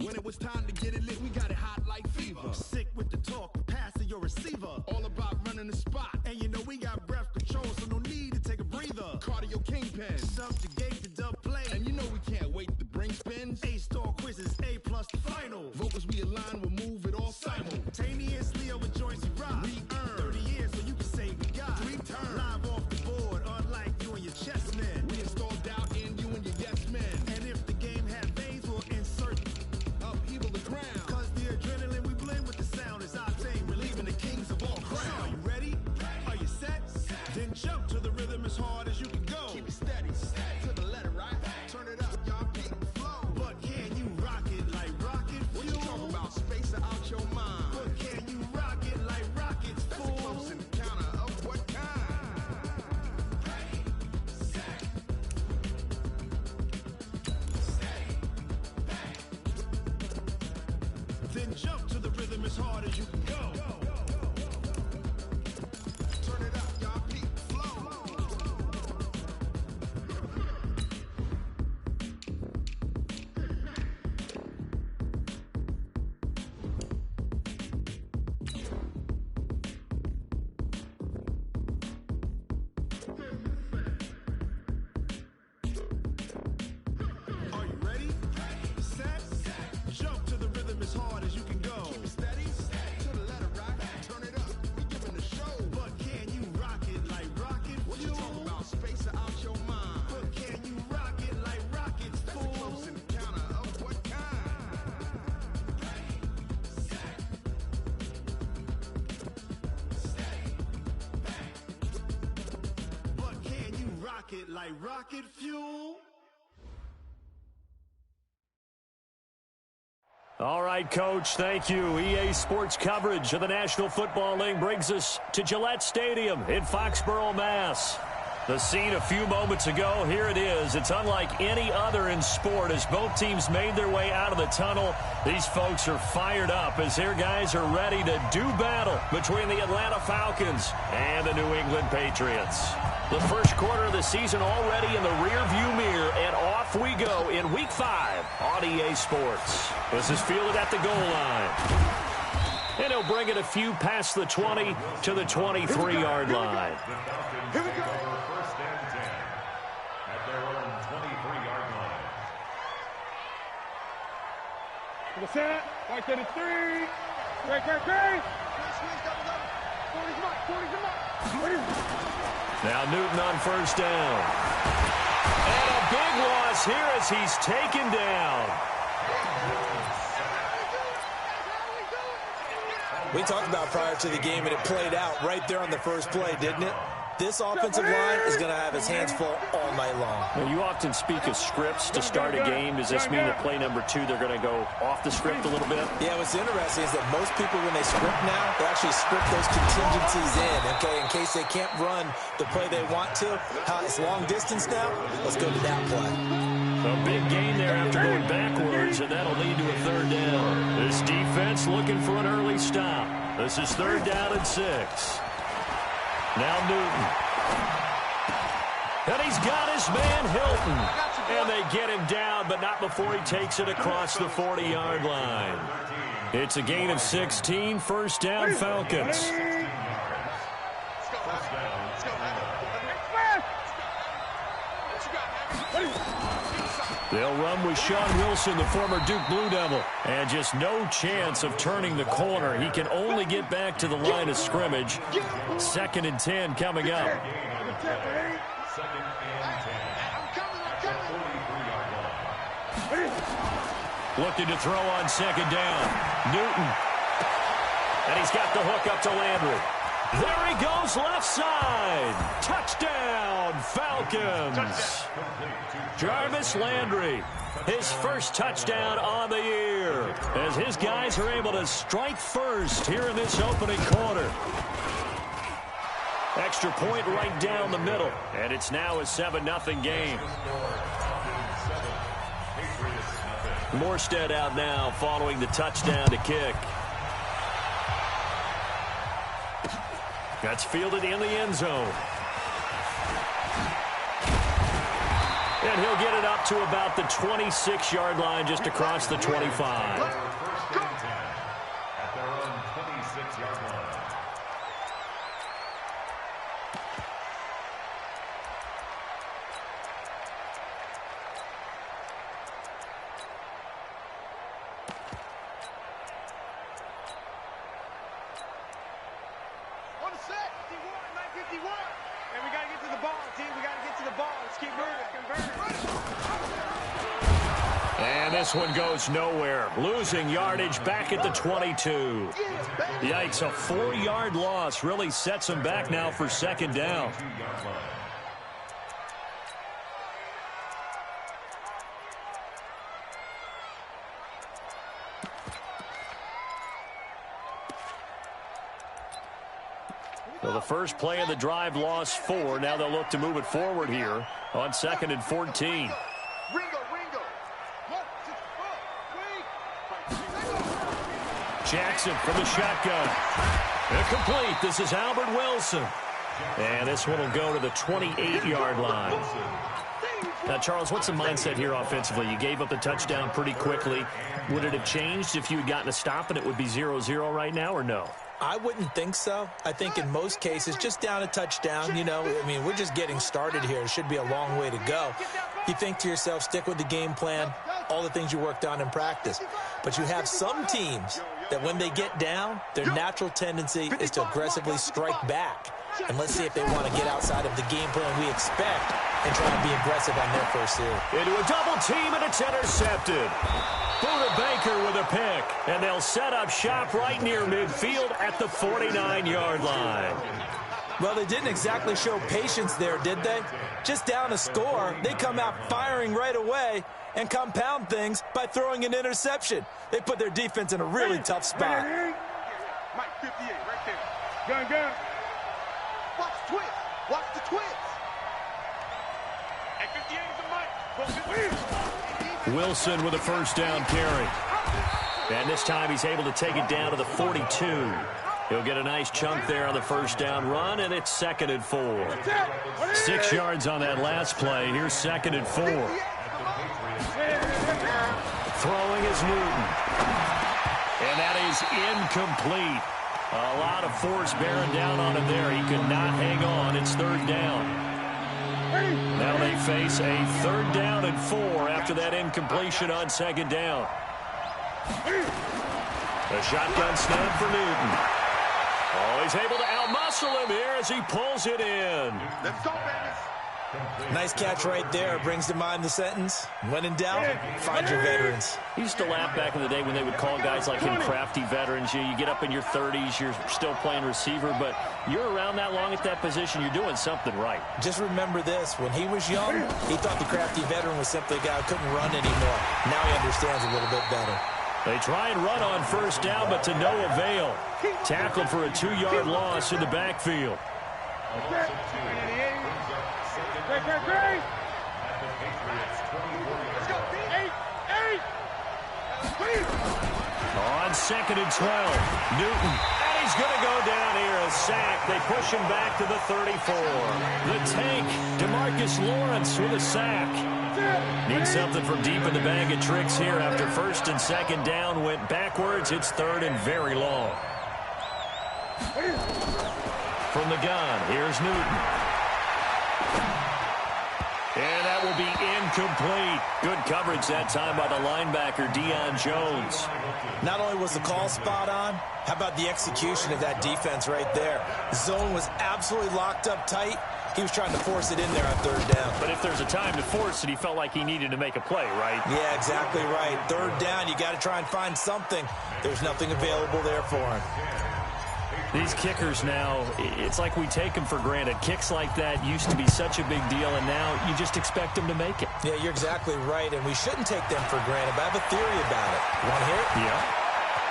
When it was time to get it lit, we got it hot like fever. Sick with the talk, passing your receiver. All about running the spot. And you know we got breath control, so no need to take a breather. Cardio kingpin. Subjugate the dub play. And you know we can't wait to bring spins. A-star quizzes, A+ the final. Vocals we align, we'll move it all simultaneously over joints we rock. We earn 30 years, so you can say we got 3 turns. Live off the board, unlike you and your chess men. We install doubt in you and your yes men. And if the game had veins, we'll insert upheaval the ground. Cause the adrenaline we blend with the sound is octane, relieving the kings of all crowns. Are you ready? Are you set? Then jump to the rhythm as hard as you can go. Keep it steady, to the letter, right? Turn it up, y'all, keep the flow. But can you rock it like rocket fuel? What you talk about? Space out your mind. But can you rock it like rockets, fool? That's a close encounter of what kind? Ready, set, steady, bang. Then jump to the rhythm as hard as you can go. Turn it up, y'all, keep the flow. Are you ready? Set, jump to the rhythm as hard as you can go. Keep it steady, to the letter, right? Turn it up, we giving the show. But can you rock it like rocket What you fuel? talk about? Space out your mind. But can you rock it like rockets, That's a fool? close encounter of what kind? Ready, set, steady, bang. But can you rock it like rocket fuel? All right, Coach, thank you. EA Sports coverage of the National Football League brings us to Gillette Stadium in Foxborough, Mass. The scene a few moments ago, here it is. It's unlike any other in sport as both teams made their way out of the tunnel. These folks are fired up as their guys are ready to do battle between the Atlanta Falcons and the New England Patriots. The first quarter of the season already in the rearview mirror, and off we go in Week 5 on EA Sports. This is fielded at the goal line. And he'll bring it a few past the 20 to the 23-yard line. Here we go. First and 10 at their own 23-yard line. To the set, right to the 3. Great. 40's Now Newton on first down. And a big loss here as he's taken down. We talked about prior to the game, and it played out right there on the first play, didn't it? This offensive line is going to have his hands full all night long. Well, you often speak of scripts to start a game. Does this mean that play number 2, they're going to go off the script a little bit? Yeah, what's interesting is that most people, when they script now, they actually script those contingencies in, okay, in case they can't run the play they want to. It's long distance now. Let's go to that play. A big gain there after going backwards, and that'll lead to a third down. This defense looking for an early stop. This is third down and 6. Now Newton. And he's got his man Hilton. And they get him down, but not before he takes it across the 40-yard line. It's a gain of 16, first down Falcons. They'll run with Sean Wilson, the former Duke Blue Devil. And just no chance of turning the corner. He can only get back to the line of scrimmage. 2nd and 10 coming up. Looking to throw on 2nd down. Newton. And he's got the hook up to Landry. There he goes, left side. Touchdown, Falcons. Jarvis Landry, his first touchdown on the year, as his guys are able to strike first here in this opening quarter. Extra point right down the middle, and it's now a 7-0 game. Morstead out now following the touchdown to kick. That's fielded in the end zone. And he'll get it up to about the 26-yard line, just across the 25. First and 10 at their own 26-yard line. On the set. 51, 951. And we got to get to the ball, team. We got to get to the ball. Let's keep moving. And this one goes nowhere. Losing yardage back at the 22. Yikes, a 4-yard loss really sets them back now for second down. So the first play of the drive lost 4. Now they'll look to move it forward here on 2nd and 14. Jackson from the shotgun. Incomplete. This is Albert Wilson. And this one will go to the 28-yard line. Now, Charles, what's the mindset here offensively? You gave up the touchdown pretty quickly. Would it have changed if you had gotten a stop and it would be 0-0 right now, or no? I wouldn't think so. I think in most cases, just down a touchdown, you know, I mean, we're just getting started here. It should be a long way to go. You think to yourself, stick with the game plan, all the things you worked on in practice. But you have some teams that when they get down, their natural tendency is to aggressively strike back. And let's see if they want to get outside of the game plan we expect and try to be aggressive on their first series. Into a double team, and it's intercepted. Buda Baker with a pick, and they'll set up shop right near midfield at the 49-yard line. Well, they didn't exactly show patience there, did they? Just down a score, they come out firing right away and compound things by throwing an interception. They put their defense in a really tough spot. Mike 58 right there. Gun. Watch the twist. Watch the twist. Hey, 58 is the Mike. Wilson with a first down carry. And this time he's able to take it down to the 42. He'll get a nice chunk there on the first down run, and it's 2nd and 4. 6 yards on that last play. Here's 2nd and 4. Throwing is Newton. And that is incomplete. A lot of force bearing down on him there. He could not hang on. It's 3rd down. Now they face a 3rd down and 4 after that incompletion on 2nd down. A shotgun snap for Newton. Oh, he's able to outmuscle him here as he pulls it in. Let's go, baby. Nice catch right there. Brings to mind the sentence, when in doubt, find your veterans. He used to laugh back in the day when they would call guys like him crafty veterans. You get up in your 30s, you're still playing receiver, but you're around that long at that position, you're doing something right. Just remember this, when he was young, he thought the crafty veteran was simply a guy who couldn't run anymore. Now he understands a little bit better. They try and run on first down, but to no avail. Tackled for a 2-yard loss in the backfield. On 2nd and 12, Newton, and he's going to go down here, a sack. They push him back to the 34. The tank, DeMarcus Lawrence with a sack. Needs something from deep in the bag of tricks here after 1st and 2nd down went backwards. It's 3rd and very long. From the gun, here's Newton. And that will be incomplete. Good coverage that time by the linebacker, Deion Jones. Not only was the call spot on, how about the execution of that defense right there? The zone was absolutely locked up tight. He was trying to force it in there on 3rd down. But if there's a time to force it, he felt like he needed to make a play, right? Yeah, exactly right. 3rd down, you got to try and find something. There's nothing available there for him. These kickers now, it's like we take them for granted. Kicks like that used to be such a big deal, and now you just expect them to make it. Yeah, you're exactly right, and we shouldn't take them for granted, but I have a theory about it. You want to hear it? Yeah.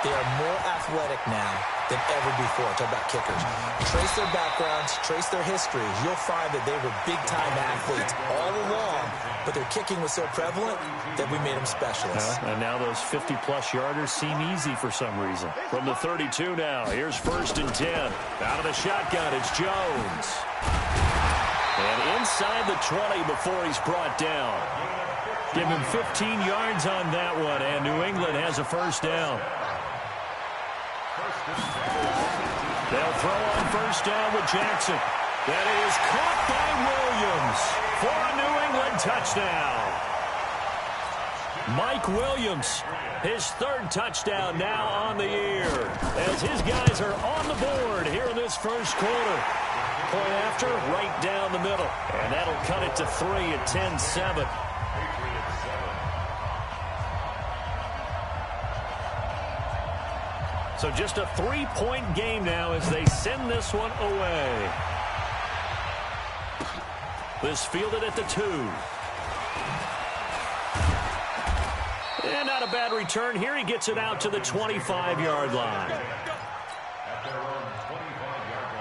They are more athletic now than ever before. Talk about kickers. Trace their backgrounds, trace their histories. You'll find that they were big-time athletes all along, but their kicking was so prevalent that we made them specialists. And now those 50-plus yarders seem easy for some reason. From the 32 now, here's 1st and 10. Out of the shotgun, it's Jones. And inside the 20 before he's brought down. Give him 15 yards on that one, and New England has a first down. They'll throw on first down with Jackson. That is caught by Williams for a New England touchdown. Mike Williams, his third touchdown now on the year, as his guys are on the board here in this first quarter. Point after, right down the middle, and that'll cut it to 3 at 10-7. So just a 3-point game now as they send this one away. This fielded at the 2. And not a bad return here. He gets it out to the 25-yard line. At their own 25-yard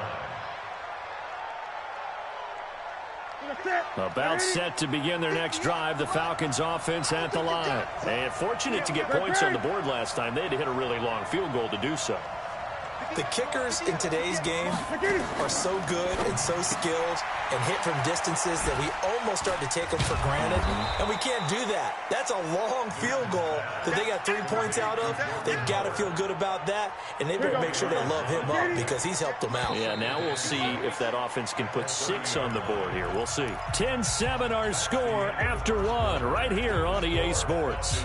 line. About set to begin their next drive. The Falcons offense at the line. And fortunate to get points on the board last time. They had to hit a really long field goal to do so. The kickers in today's game are so good and so skilled and hit from distances that we almost start to take them for granted, and we can't do that. That's a long field goal that they got 3 points out of. They've got to feel good about that, and they better make sure they love him up because he's helped them out. Yeah, now we'll see if that offense can put 6 on the board here. We'll see. 10-7 our score after 1 right here on EA Sports.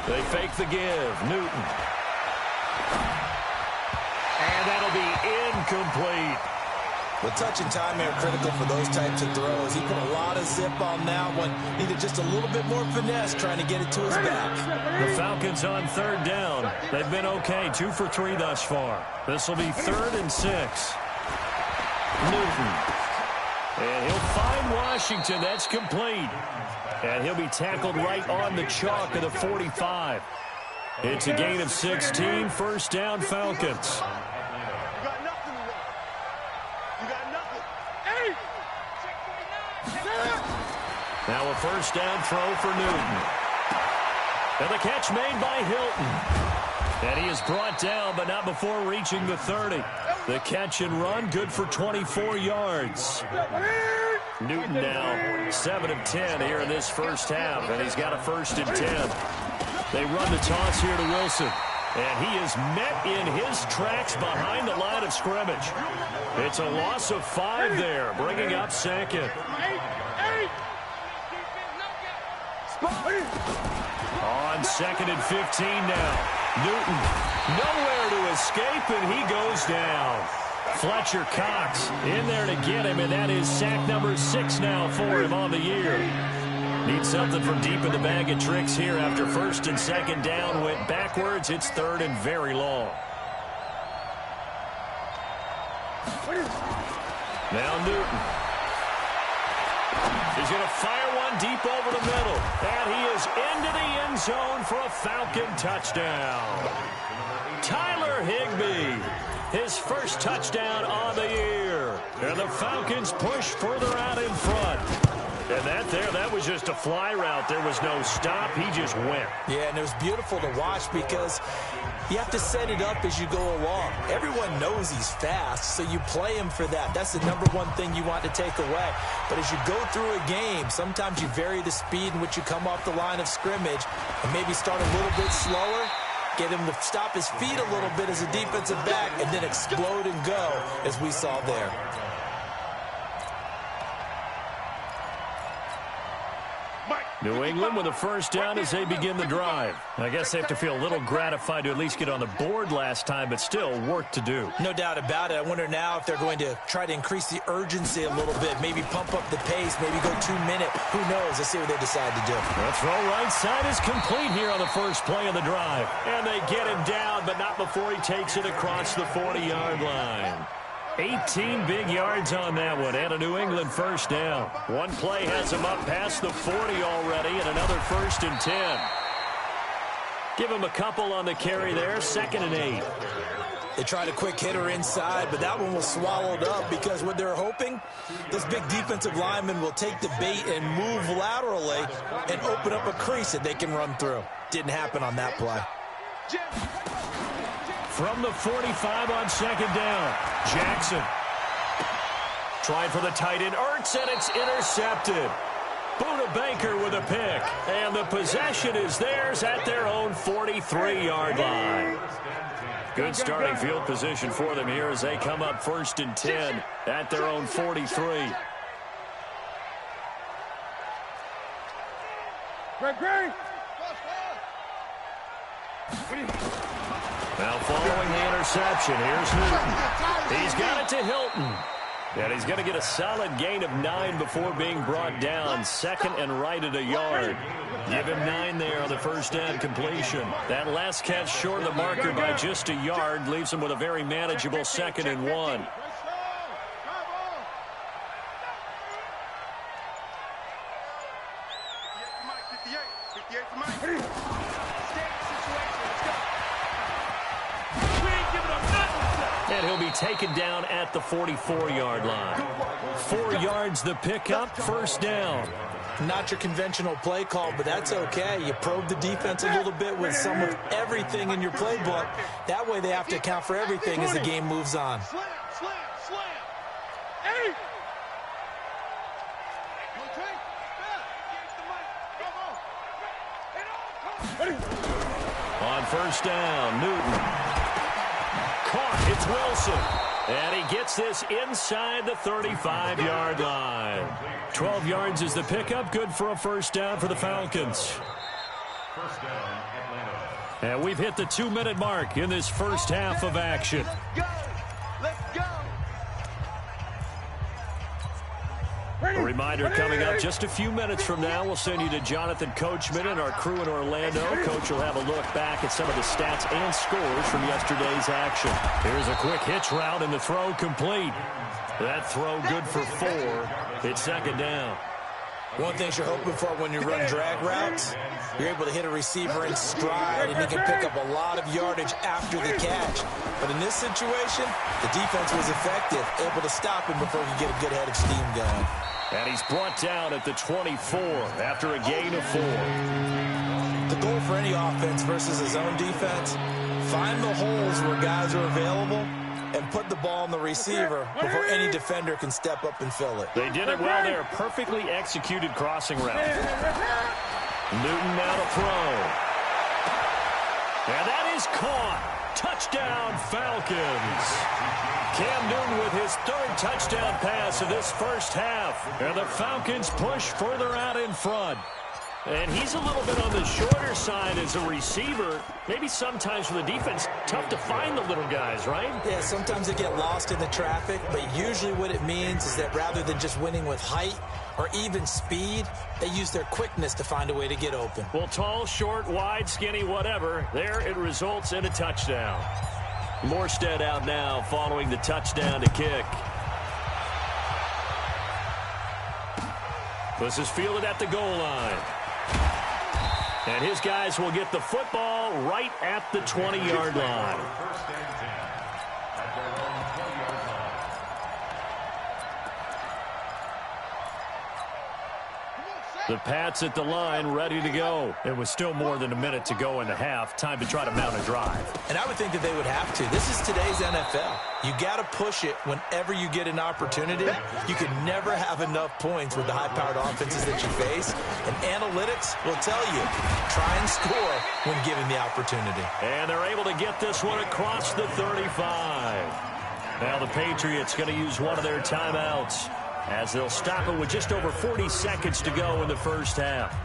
They fake the give. Newton. And that'll be incomplete. The touch and time are critical for those types of throws. He put a lot of zip on that one. Needed just a little bit more finesse trying to get it to his back. The Falcons on third down. They've been okay. 2 for 3 thus far. This will be 3rd and 6. Newton. And he'll find Washington. That's complete. And he'll be tackled right on the chalk of the 45. It's a gain of 16. First down, Falcons. Now a first down throw for Newton. And the catch made by Hilton. And he is brought down, but not before reaching the 30. The catch and run, good for 24 yards. Newton now 7 of 10 here in this first half, and he's got a 1st and 10. They run the toss here to Wilson, and he is met in his tracks behind the line of scrimmage. It's a loss of 5 there, bringing up 2nd. On 2nd and 15 now. Newton nowhere to escape, and he goes down. Fletcher Cox in there to get him, and that is sack number 6 now for him on the year. Needs something from deep in the bag of tricks here after 1st and 2nd down. Went backwards. It's 3rd and very long. Now Newton. He's going to fire one deep over the middle. And he is into the end zone for a Falcon touchdown. Tyler Higbee, his first touchdown on the year. And the Falcons push further out in front. And that was just a fly route. There was no stop. He just went. Yeah, and it was beautiful to watch because you have to set it up as you go along. Everyone knows he's fast, so you play him for that. That's the #1 thing you want to take away. But as you go through a game, sometimes you vary the speed in which you come off the line of scrimmage and maybe start a little bit slower, get him to stop his feet a little bit as a defensive back, and then explode and go, as we saw there. New England with a first down as they begin the drive. I guess they have to feel a little gratified to at least get on the board last time, but still work to do. No doubt about it. I wonder now if they're going to try to increase the urgency a little bit, maybe pump up the pace, maybe go 2-minute. Who knows? Let's see what they decide to do. The throw right side is complete here on the first play of the drive. And they get him down, but not before he takes it across the 40-yard line. 18 big yards on that one, and a New England first down. One play has him up past the 40 already, and another 1st and 10. Give him a couple on the carry there, 2nd and 8. They tried a quick hitter inside, but that one was swallowed up because what they're hoping, this big defensive lineman will take the bait and move laterally and open up a crease that they can run through. Didn't happen on that play. From the 45 on second down, Jackson. Trying for the tight end, Ertz, and it's intercepted. Buda Baker with a pick, and the possession is theirs at their own 43-yard line. Good starting field position for them here as they come up 1st and 10 at their own 43. Now following the interception, here's Newton. He's got it to Hilton. And he's going to get a solid gain of 9 before being brought down. 2nd and right at a yard. Give him 9 there on the first down completion. That last catch short of the marker by just a yard leaves him with a very manageable 2nd and 1. And he'll be taken down at the 44-yard line. 4 yards the pickup, first down. Not your conventional play call, but that's okay. You probe the defense a little bit with some of everything in your playbook. That way they have to account for everything as the game moves on. On first down, Newton. Caught, it's Wilson. And he gets this inside the 35-yard line. 12 yards is the pickup. Good for a first down for the Falcons. First down, Atlanta. And we've hit the 2-minute mark in this first half of action. Let's go. A reminder coming up just a few minutes from now. We'll send you to Jonathan Coachman and our crew in Orlando. Coach will have a look back at some of the stats and scores from yesterday's action. Here's a quick hitch route and the throw complete. That throw good for 4. It's second down. One thing you're hoping for when you run drag routes, you're able to hit a receiver in stride, and you can pick up a lot of yardage after the catch. But in this situation, the defense was effective, able to stop him before he could get a good head of steam going. And he's brought down at the 24 after a gain of 4. The goal for any offense versus a zone defense, find the holes where guys are available and put the ball on the receiver before any defender can step up and fill it. They did it well there. Perfectly executed crossing route. Newton now to throw. And that is caught. Touchdown, Falcons. Cam Newton with his 3rd touchdown pass of this first half. And the Falcons push further out in front. And he's a little bit on the shorter side as a receiver. Maybe sometimes for the defense, tough to find the little guys, right? Yeah, sometimes they get lost in the traffic, but usually what it means is that rather than just winning with height or even speed, they use their quickness to find a way to get open. Well, tall, short, wide, skinny, whatever, there it results in a touchdown. Morstead out now following the touchdown to kick. This is fielded at the goal line. And his guys will get the football right at the 20-yard line. First and 10 at their own 20-yard line. The Pats at the line, ready to go. It was still more than a minute to go in the half. Time to try to mount a drive. And I would think that they would have to. This is today's NFL. You got to push it whenever you get an opportunity. You can never have enough points with the high-powered offenses that you face. And analytics will tell you, try and score when given the opportunity. And they're able to get this one across the 35. Now the Patriots going to use one of their timeouts, as they'll stop it with just over 40 seconds to go in the first half.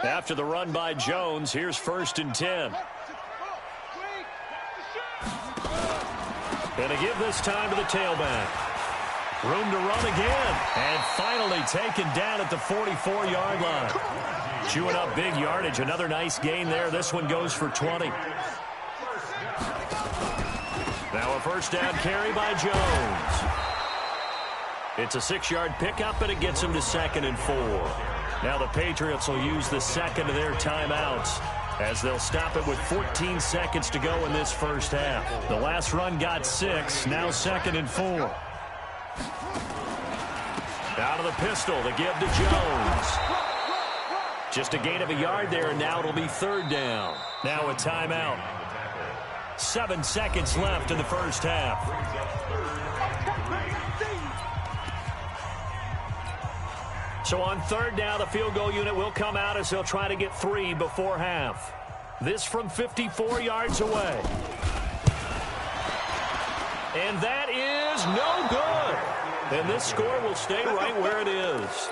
After the run by Jones, here's 1st and 10. Going to give this time to the tailback. Room to run again. And finally taken down at the 44-yard line. Chewing up big yardage. Another nice gain there. This one goes for 20. Now a first down carry by Jones. It's a 6-yard pickup, and it gets him to 2nd and 4. Now the Patriots will use the second of their timeouts as they'll stop it with 14 seconds to go in this first half. The last run got 6, now 2nd and 4. Out of the pistol to give to Jones. Just a gain of a yard there, and now it'll be 3rd down. Now a timeout. 7 seconds left in the first half. So on 3rd down, the field goal unit will come out as they'll try to get 3 before half. This from 54 yards away. And that is no good. And this score will stay right where it is.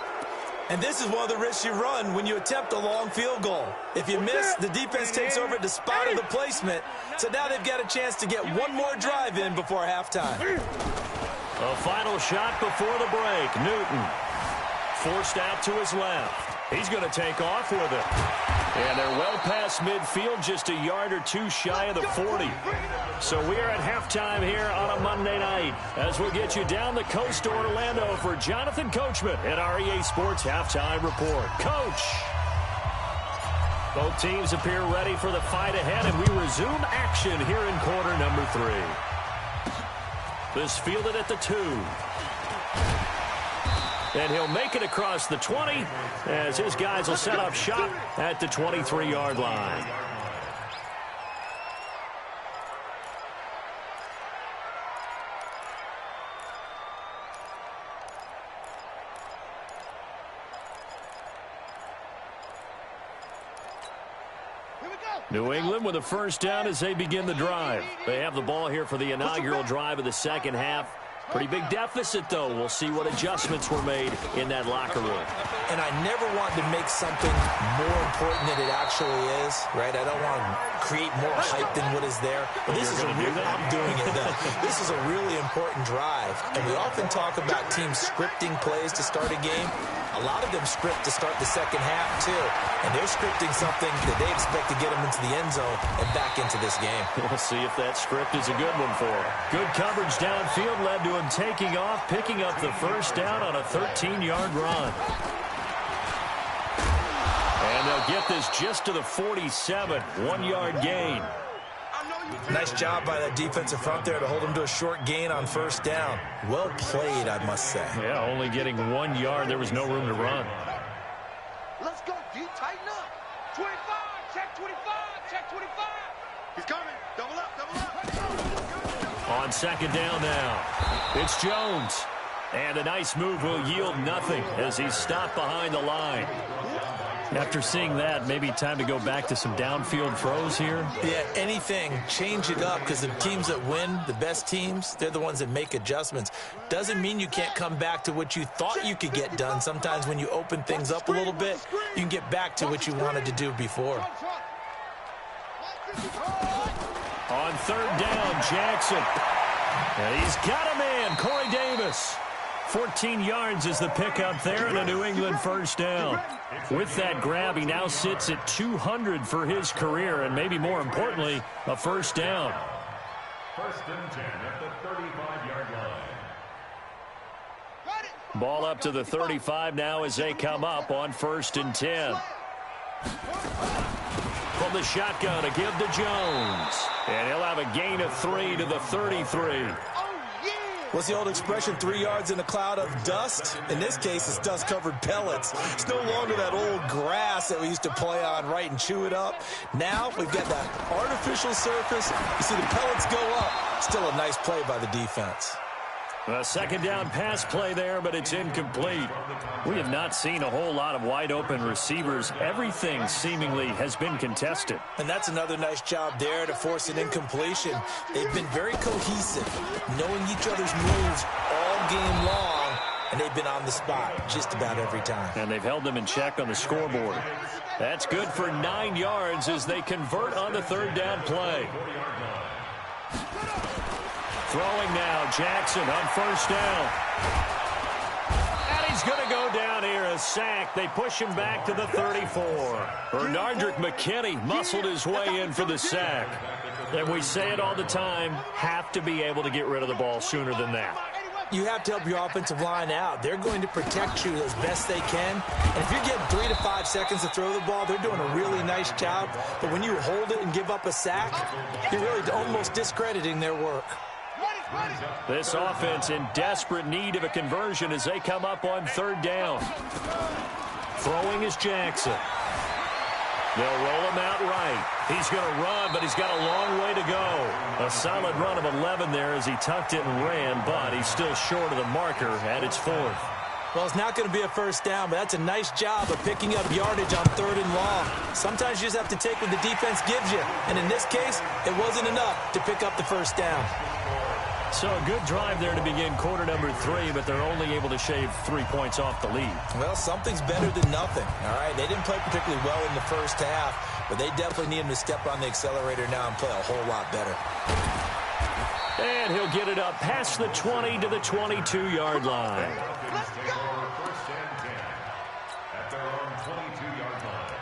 And this is one of the risks you run when you attempt a long field goal. If you miss, the defense takes over at the spot of the placement. So now they've got a chance to get one more drive in before halftime. A final shot before the break. Newton forced out to his left. He's going to take off with it. And they're well past midfield, just a yard or 2 shy of the 40. So we are at halftime here on a Monday night as we'll get you down the coast to Orlando for Jonathan Coachman at our EA Sports Halftime Report. Coach! Both teams appear ready for the fight ahead, and we resume action here in quarter number 3. This fielded at the 2. And he'll make it across the 20 as his guys will set up shop at the 23-yard line. New England with a first down as they begin the drive. They have the ball here for the inaugural drive of the second half. Pretty big deficit, though. We'll see what adjustments were made in that locker room. And I never want to make something more important than it actually is, right? I don't want to create more hype than what is there. But this is I'm doing it. This is a really important drive. And we often talk about teams scripting plays to start a game. A lot of them script to start the second half, too. And they're scripting something that they expect to get them into the end zone and back into this game. We'll see if that script is a good one for them. Good coverage downfield led to him taking off, picking up the first down on a 13-yard run. And they'll get this just to the 47, 1-yard gain. Nice job by that defensive front there to hold him to a short gain on first down. Well played, I must say. Yeah, only getting 1 yard. There was no room to run. Let's go, D. Tighten up. 25, check 25, check 25. He's coming. Double up, double up. On second down now, it's Jones. And a nice move will yield nothing as he's stopped behind the line. After seeing that, maybe time to go back to some downfield throws here. Yeah, anything. Change it up because the teams that win, the best teams, they're the ones that make adjustments. Doesn't mean you can't come back to what you thought you could get done. Sometimes when you open things up a little bit, you can get back to what you wanted to do before. On third down, Jackson. And he's got a man, Corey Davis. 14 yards is the pickup there and a New England first down. With that grab, he now sits at 200 for his career, and maybe more importantly, a first down. First and 10 at the 35-yard line. Ball up to the 35 now as they come up on first and 10. From the shotgun, a give to Jones. And he'll have a gain of 3 to the 33. What's the old expression, 3 yards in a cloud of dust? In this case, it's dust-covered pellets. It's no longer that old grass that we used to play on, right, and chew it up. Now we've got that artificial surface. You see the pellets go up. Still a nice play by the defense. A second down pass play there, but it's incomplete. We have not seen a whole lot of wide-open receivers. Everything seemingly has been contested. And that's another nice job there to force an incompletion. They've been very cohesive, knowing each other's moves all game long, and they've been on the spot just about every time. And they've held them in check on the scoreboard. That's good for 9 yards as they convert on the third down play. Throwing now, Jackson on first down. And he's going to go down here, a sack. They push him back to the 34. Bernardrick McKinney muscled his way in for the sack. And we say it all the time, have to be able to get rid of the ball sooner than that. You have to help your offensive line out. They're going to protect you as best they can. And if you're getting 3 to 5 seconds to throw the ball, they're doing a really nice job. But when you hold it and give up a sack, you're really almost discrediting their work. This offense in desperate need of a conversion as they come up on 3rd down. Throwing is Jackson. They'll roll him out right. He's going to run, but he's got a long way to go. A solid run of 11 there as he tucked it and ran, but he's still short of the marker at its 4th. Well, it's not going to be a first down, but that's a nice job of picking up yardage on 3rd and long. Sometimes you just have to take what the defense gives you, and in this case, it wasn't enough to pick up the first down. So a good drive there to begin quarter number 3, but they're only able to shave 3 points off the lead. Well, something's better than nothing, all right? They didn't play particularly well in the first half, but they definitely need him to step on the accelerator now and play a whole lot better. And he'll get it up past the 20 to the 22-yard line. Let's go! First and 10 at their own 22-yard line.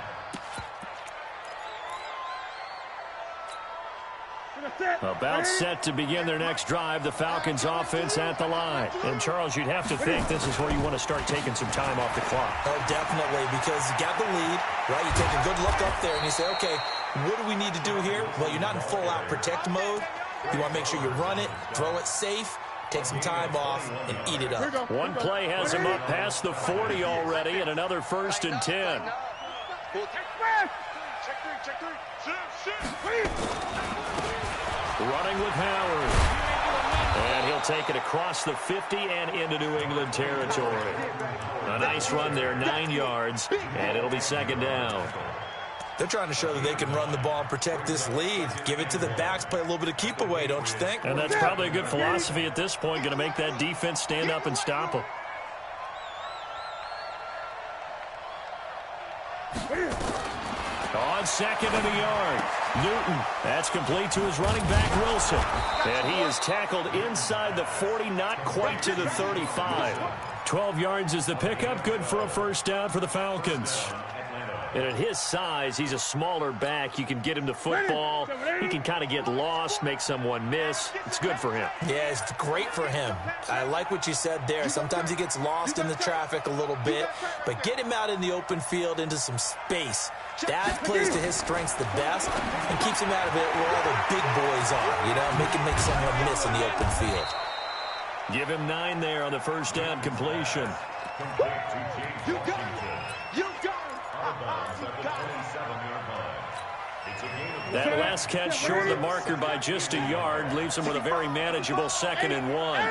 About set to begin their next drive, the Falcons offense at the line. And, Charles, you'd have to think this is where you want to start taking some time off the clock. Oh, definitely, because you got the lead, right? You take a good look up there and you say, okay, what do we need to do here? Well, you're not in full-out protect mode. You want to make sure you run it, throw it safe, take some time off, and eat it up. One play has him up past the 40 already, and another 1st and 10. Running with Howard. And he'll take it across the 50 and into New England territory. A nice run there, 9 yards, and it'll be 2nd down. They're trying to show that they can run the ball and protect this lead. Give it to the backs, play a little bit of keep away, don't you think? And that's probably a good philosophy at this point, going to make that defense stand up and stop them. On 2nd and a yard. Newton, that's complete to his running back, Wilson. And he is tackled inside the 40, not quite to the 35. 12 yards is the pickup, good for a first down for the Falcons. And at his size, he's a smaller back. You can get him the football. He can kind of get lost, make someone miss. It's good for him. Yeah, it's great for him. I like what you said there. Sometimes he gets lost in the traffic a little bit, but get him out in the open field into some space. That plays to his strengths the best and keeps him out of it where all the big boys are, you know, make someone miss in the open field. Give him 9 there on the first down completion. You got it! You got it! That last catch short of the marker by just a yard leaves him with a very manageable 2nd and 1.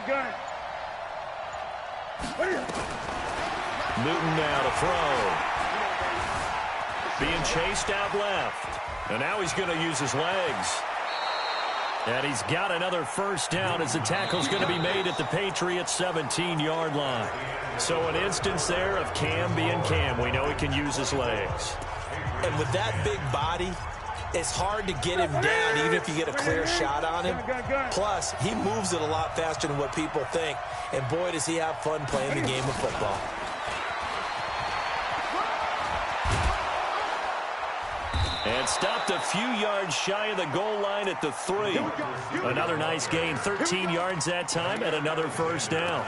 Gun. Newton now to throw. Being chased out left. And now he's going to use his legs. And he's got another first down as the tackle's going to be made at the Patriots' 17-yard line. So an instance there of Cam being Cam. We know he can use his legs. And with that big body, it's hard to get him down even if you get a clear shot on him. Plus, he moves it a lot faster than what people think. And boy, does he have fun playing the game of football. And stopped a few yards shy of the goal line at the 3. Another nice gain, 13 yards that time, and another first down.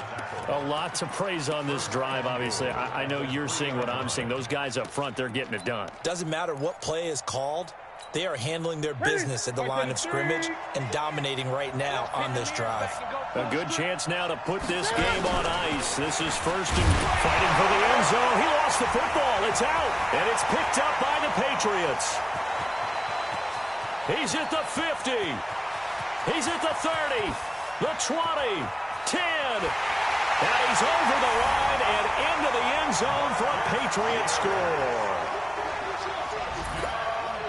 A lot to praise on this drive, obviously. I know you're seeing what I'm seeing. Those guys up front, they're getting it done. Doesn't matter what play is called. They are handling their business at the line of scrimmage and dominating right now on this drive. A good chance now to put this game on ice. This is first and fighting for the end zone. He lost the football. It's out, and it's picked up by the Patriots. He's at the 50. He's at the 30, the 20, 10. And he's over the line and into the end zone for a Patriot score.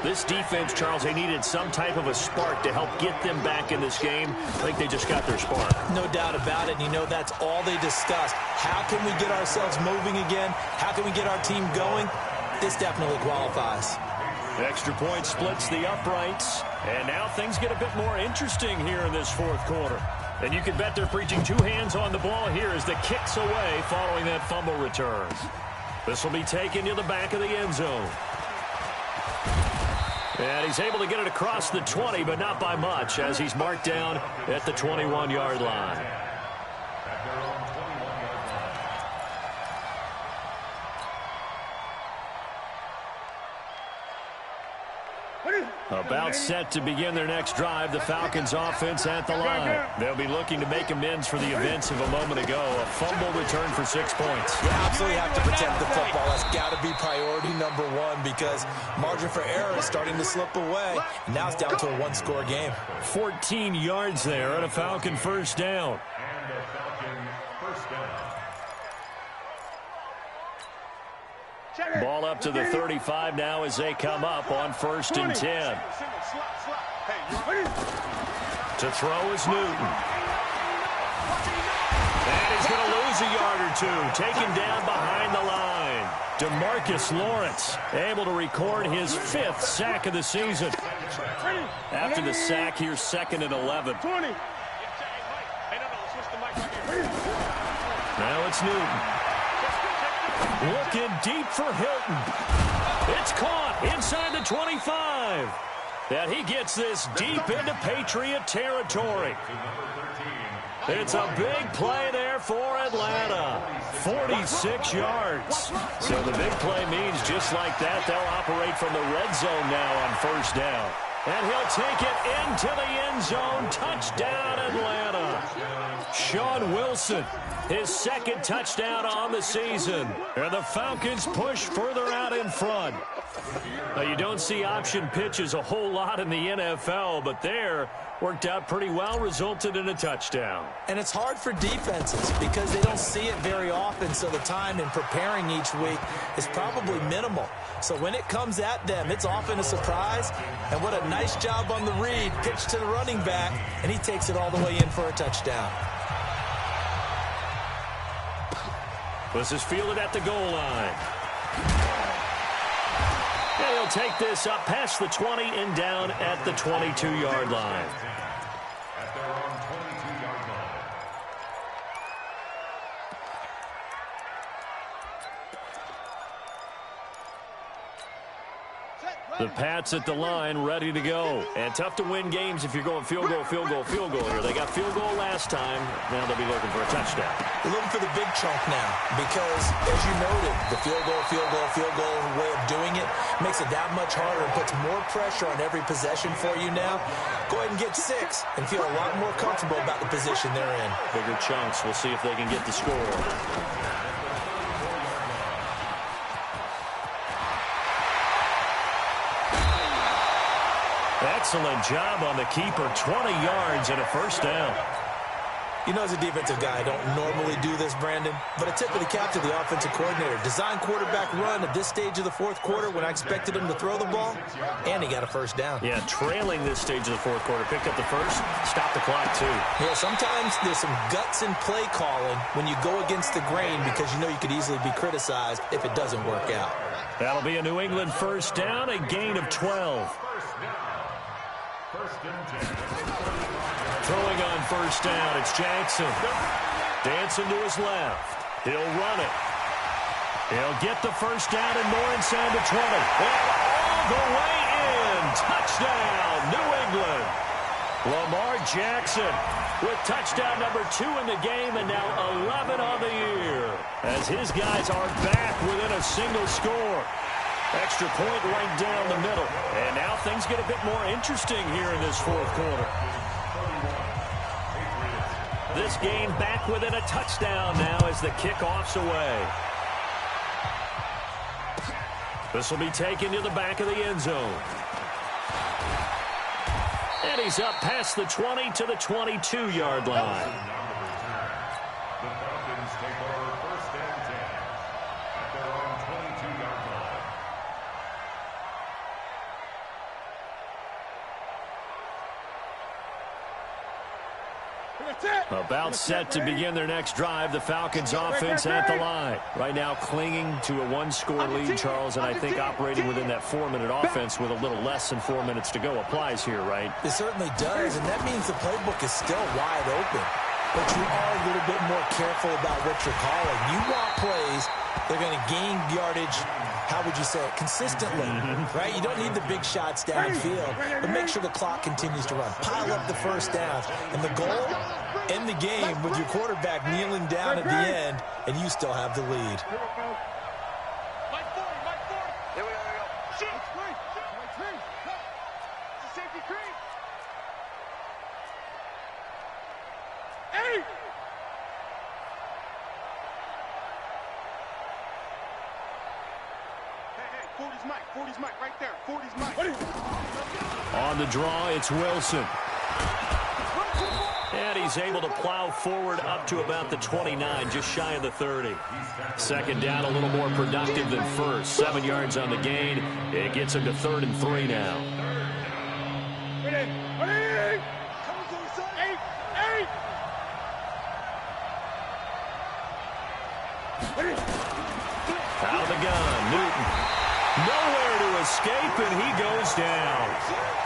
This defense, Charles, they needed some type of a spark to help get them back in this game. I think they just got their spark. No doubt about it. And you know, that's all they discussed. How can we get ourselves moving again? How can we get our team going? This definitely qualifies. Extra point splits the uprights. And now things get a bit more interesting here in this fourth quarter. And you can bet they're preaching 2 hands on the ball here as the kick's away following that fumble return. This will be taken to the back of the end zone. And he's able to get it across the 20, but not by much, as he's marked down at the 21-yard line. About set to begin their next drive, the Falcons offense at the line. They'll be looking to make amends for the events of a moment ago. A fumble return for 6 points. You absolutely have to protect the football. That's got to be priority number one, because margin for error is starting to slip away. And now it's down to a one-score game. 14 yards there and a Falcon first down. And a Falcon first down. Ball up to the 35 now as they come up on 1st and 10. To throw is Newton. And he's going to lose a yard or two. Taken down behind the line. DeMarcus Lawrence able to record his 5th sack of the season. After the sack, here's 2nd and 11. Now it's Newton. Looking deep for Hilton. It's caught inside the 25. And he gets this deep into Patriot territory. It's a big play there for Atlanta. 46 yards. So the big play means just like that, they'll operate from the red zone now on 1st down. And he'll take it into the end zone. Touchdown, Atlanta. Sean Wilson, his 2nd touchdown on the season. And the Falcons push further out in front. Now, you don't see option pitches a whole lot in the NFL, but there worked out pretty well, resulted in a touchdown. And it's hard for defenses because they don't see it very often, so the time in preparing each week is probably minimal. So when it comes at them, it's often a surprise. And what a nice job on the read. Pitch to the running back, and he takes it all the way in for a touchdown. This is fielded at the goal line. And he'll take this up past the 20 and down at the 22-yard line. At their own 22-yard line. The Pats at the line, ready to go. And tough to win games if you're going field goal, field goal, field goal here. They got field goal last time. Now they'll be looking for a touchdown. They're looking for the big chunk now because, as you noted, the field goal way of doing it makes it that much harder and puts more pressure on every possession for you now. Go ahead and get 6 and feel a lot more comfortable about the position they're in. Bigger chunks. We'll see if they can get the score. Excellent job on the keeper. 20 yards and a first down. You know, as a defensive guy, I don't normally do this, Brandon, but a tip of the cap to the offensive coordinator. Design quarterback run at this stage of the 4th quarter when I expected him to throw the ball, and he got a first down. Yeah, trailing this stage of the 4th quarter. Picked up the first, stopped the clock, too. Yeah, sometimes there's some guts in play calling when you go against the grain because you know you could easily be criticized if it doesn't work out. That'll be a New England first down, a gain of 12. First and 10. Throwing on first down, it's Jackson. Dancing to his left. He'll run it. He'll get the first down and more inside the 20. And all the way in. Touchdown, New England. Lamar Jackson with touchdown number 2 in the game and now 11 on the year. As his guys are back within a single score. Extra point right down the middle. And now things get a bit more interesting here in this 4th quarter. This game back within a touchdown now as the kickoff's away. This will be taken to the back of the end zone. And he's up past the 20 to the 22-yard line. The Falcons take over first and 10 at their own 22-yard line. About set to begin their next drive, the Falcons offense at the line. Right now clinging to a 1-score lead, Charles, and I think operating within that 4-minute offense with a little less than 4 minutes to go applies here, right? It certainly does, and that means the playbook is still wide open. but you are a little bit more careful about what you're calling. You want plays, they're going to gain yardage, how would you say it, consistently, right? You don't need the big shots downfield, but make sure the clock continues to run. Pile up the first downs. And the goal, end the game with your quarterback kneeling down at the end, and you still have the lead. Here we go. Shoot! It's a safety creep. Hey! Hey, 40's Mike, right there. 40's Mike. On the draw, it's Wilson. And he's able to plow forward up to about the 29, just shy of the 30. Second down, a little more productive than first. 7 yards on the gain. It gets him to 3rd and 3 now. Out of the gun, Newton. Nowhere to escape, and he goes down.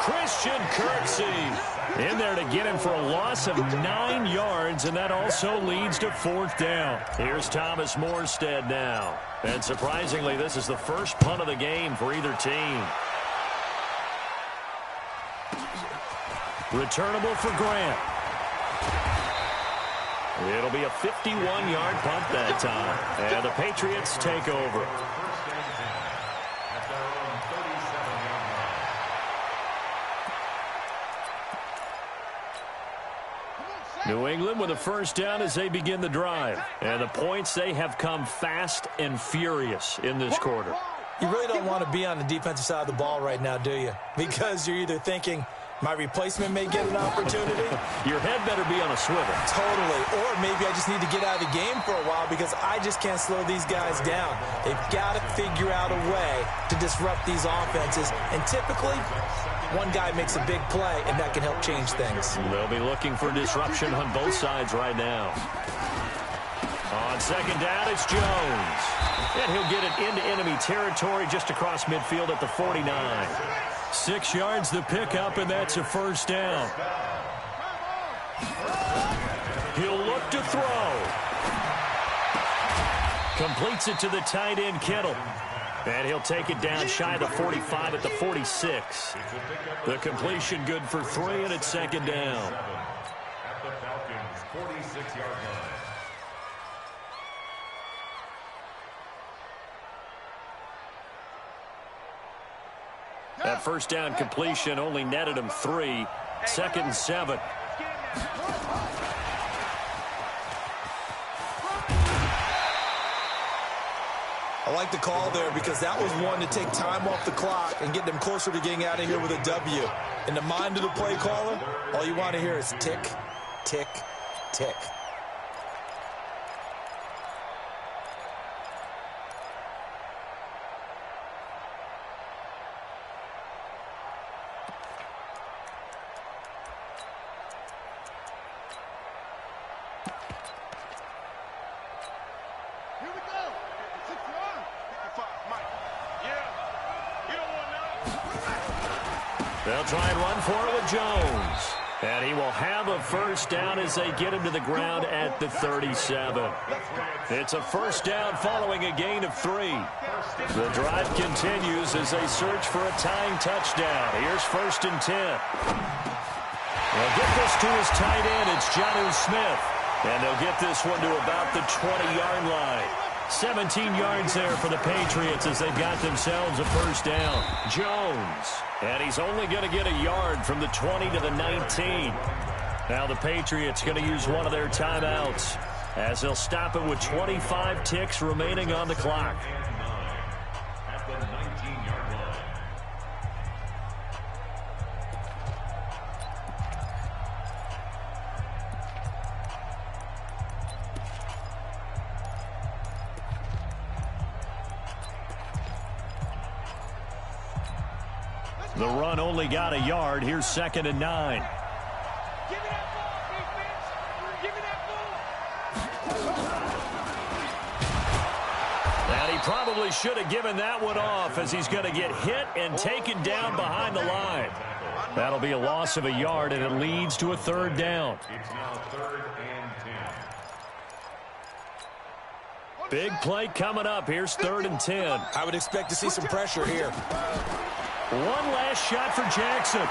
Christian Kirksey in there to get him for a loss of 9 yards, and that also leads to 4th down. Here's Thomas Morstead now. And surprisingly, this is the first punt of the game for either team. Returnable for Grant. It'll be a 51-yard punt that time. And the Patriots take over. New England with a first down as they begin the drive. And the points, they have come fast and furious in this quarter. You really don't want to be on the defensive side of the ball right now, do you? Because you're either thinking, my replacement may get an opportunity. Your head better be on a swivel. Totally. Or maybe I just need to get out of the game for a while because I just can't slow these guys down. They've got to figure out a way to disrupt these offenses. And typically, one guy makes a big play, and that can help change things. They'll be looking for disruption on both sides right now. On second down, it's Jones. And he'll get it into enemy territory just across midfield at the 49. 6 yards the pickup, and that's a first down. He'll look to throw. Completes it to the tight end, Kittle. And he'll take it down shy of the 45 at the 46. The completion good for 3, and it's second down. At the Falcons' 46-yard line. That first down completion only netted him 3. 2nd and 7. I like the call there because that was one to take time off the clock and get them closer to getting out of here with a W. In the mind of the play caller, all you want to hear is tick, tick, tick. They'll try and run for it with Jones. And he will have a first down as they get him to the ground at the 37. It's a first down following a gain of 3. The drive continues as they search for a tying touchdown. Here's 1st and 10. They'll get this to his tight end. It's Jonnu Smith. And they'll get this one to about the 20-yard line. 17 yards there for the Patriots as they've got themselves a first down. Jones. And he's only going to get a yard from the 20 to the 19. Now the Patriots going to use one of their timeouts as they'll stop it with 25 ticks remaining on the clock. At the 19-yard line. The run only got a yard. Here's 2nd and 9. Give me that ball, defense. Give me that ball. And he probably should have given that one off as he's going to get hit and taken down behind the line. That'll be a loss of a yard, and it leads to a 3rd down. It's now 3rd and 10. Big play coming up. Here's 3rd and 10. I would expect to see some pressure here. One last shot for Jackson.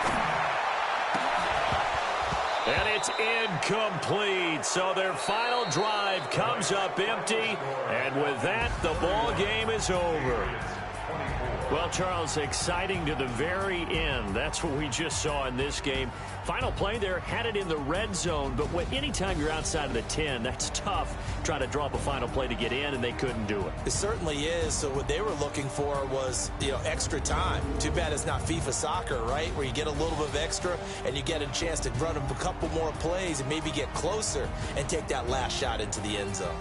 And it's incomplete. So their final drive comes up empty. And with that, the ball game is over. Well, Charles, exciting to the very end. That's what we just saw in this game. Final play there, had it in the red zone, but anytime you're outside of the 10, that's tough trying to draw up a final play to get in, and they couldn't do it. It certainly is. So what they were looking for was, extra time. Too bad it's not FIFA soccer, right, where you get a little bit of extra and you get a chance to run a couple more plays and maybe get closer and take that last shot into the end zone.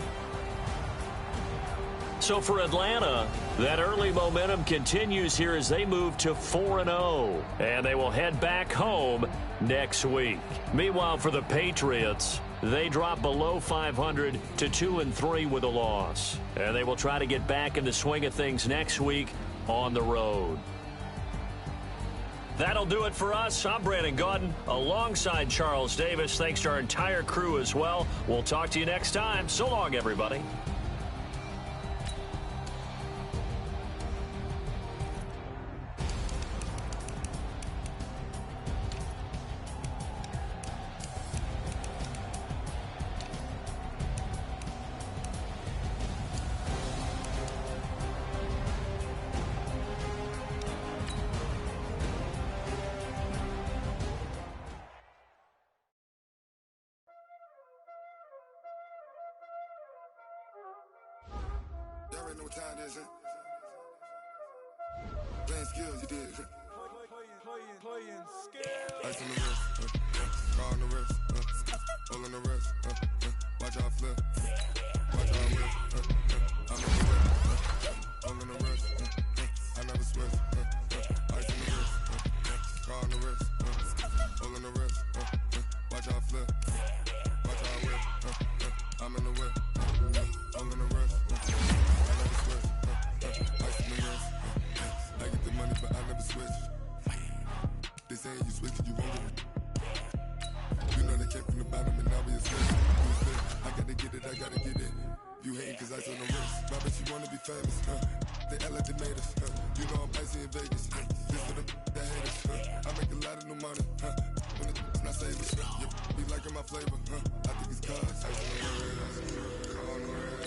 So for Atlanta, that early momentum continues here as they move to 4-0. And they will head back home next week. Meanwhile, for the Patriots, they drop below 500 to 2-3 with a loss. And they will try to get back in the swing of things next week on the road. That'll do it for us. I'm Brandon Gaudin alongside Charles Davis. Thanks to our entire crew as well. We'll talk to you next time. So long, everybody. Y'all already know what time it is, huh? Playing skills, you did. Playing skills. Ice on the wrist, car on the wrist, hole in the wrist, watch out flip, watch out whip, I'm in the whip, hole in the wrist, I never switch, ice on the wrist, car on the wrist, hole in the wrist, watch out flip, watch out whip, I'm in the whip, hole in the wrist, I never switch, ice on the wrist, I get the money but I never switch. They say you switch it, you won't get it. You know they came from the bottom and now we a switch. I gotta get it, I gotta get it. You hating cause ice on the wrist. My bitch, you wanna be famous, They LA, they made us, You know I'm icy in Vegas, This for the that hate us, I make a lot of new money, When it's not saving, Be liking my flavor, I think it's cause ice on the wrist, on the wrist,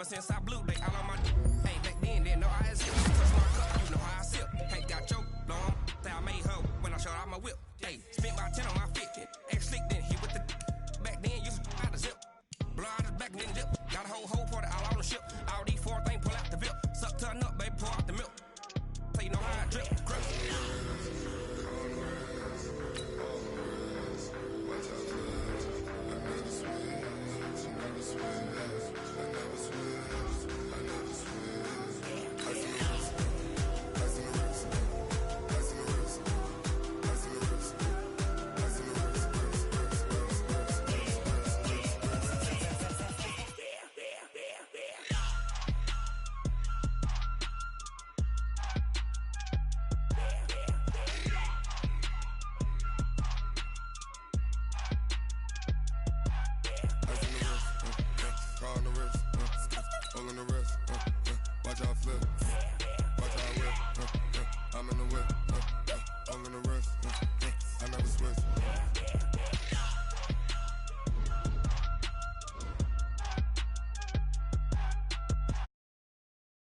since I blew they all on my hey back then they know I exist. Touch my cup, you know how I sip. Hey, got your long that I made her when I showed out my whip. Hey, spent about 10 on my fit. Ex slick then he with the back then used to out the zip. Blow out his back then dip. Got a whole party all on the ship. All these 4 things pull out the VIP. Suck turn up, baby, pour out the milk. So you know how I drip. Grip. Watch out flip.